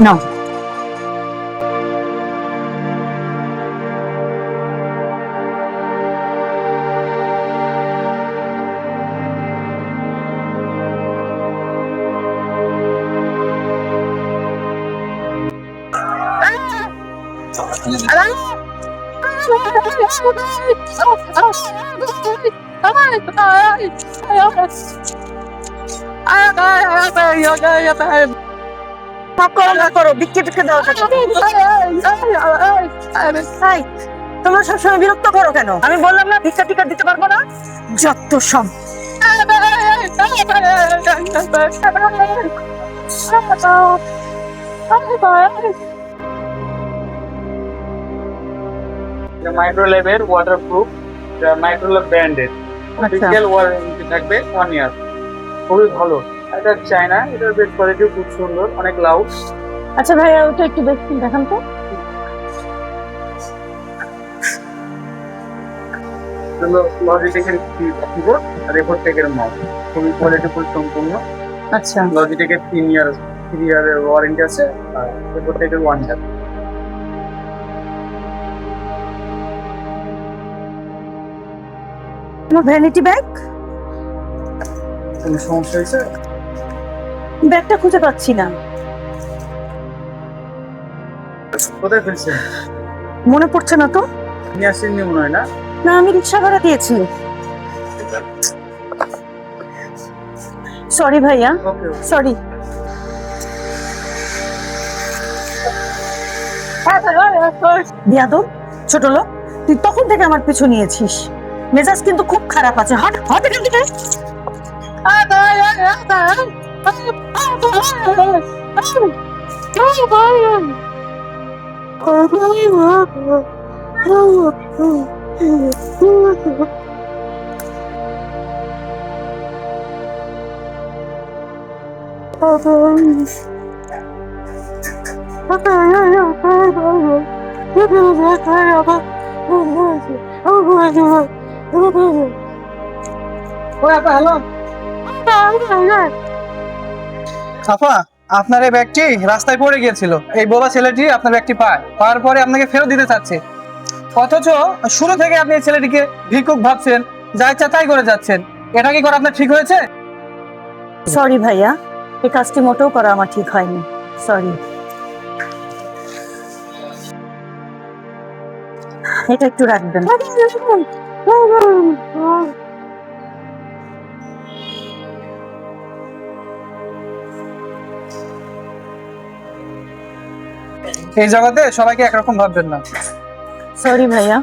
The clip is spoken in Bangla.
নাও। তোমরা সবসময় বিরক্ত করো কেন? আমি বললাম না ভিক্ষা টিকা দিতে পারবো না। যত সব। মাইক্রোলেভের ওয়াটারপ্রুফ, মাইক্রোলেভ ব্র্যান্ডের, ডিজিটাল ওয়ারেন্টি থাকবে 1 ইয়ার। খুবই ভালো। এটা চায়না, এটার বেশ কোয়ালিটি খুব সুন্দর, অনেক লাউড। আচ্ছা ভাইয়া ওটা একটু দেখুন, দেখান তো। লজিটেকের কিবোর্ড আর রেপোর্টেকের মাউস, খুবই কোয়ালিটি খুব সম্পূর্ণ। আচ্ছা লজিটেকের 3 ইয়ারের ওয়ারেন্টি আছে, আর রেপোর্টেকের 1 ইয়ার। তোমার ভ্যানিটি ব্যাগ, কোনো সমস্যা হয়েছে? ব্যাগটা খুঁজে পাচ্ছি না। কোথায় ফেলছেন? মনে পড়ছে না তো। নিয়ে আসেননি মনে হয় না? না, আমি রিক্সা ভাড়া দিয়েছি। সরি ভাইয়া, ওকে। সরি। বিয়াদব ছোট লোক, তুই তখন থেকে আমার পিছু নিয়েছিস। মেজাজ কিন্তু খুব খারাপ আছে। হট হট এখান থেকে। আপা, আপনার এই ব্যাগটি রাস্তায় পড়ে গিয়েছিল। এই বোবা ছেলেটি আপনার ব্যাগটি পাওয়ার পরে আপনাকে ফেরত দিতে চাচ্ছে, অথচ শুরু থেকে আপনি এই ছেলেটিকে ভিক্ষুক ভাবছেন, যা ইচ্ছা তাই করে যাচ্ছেন। এটা কি করা আপনার ঠিক হয়েছে? সরি ভাইয়া, এই কাজটি মোটেও করা আমার ঠিক হয়নি। সরি। এটা একটু রাখবেন। এই জগতে সবাইকে একরকম ভাববেন না। সরি ভাইয়া।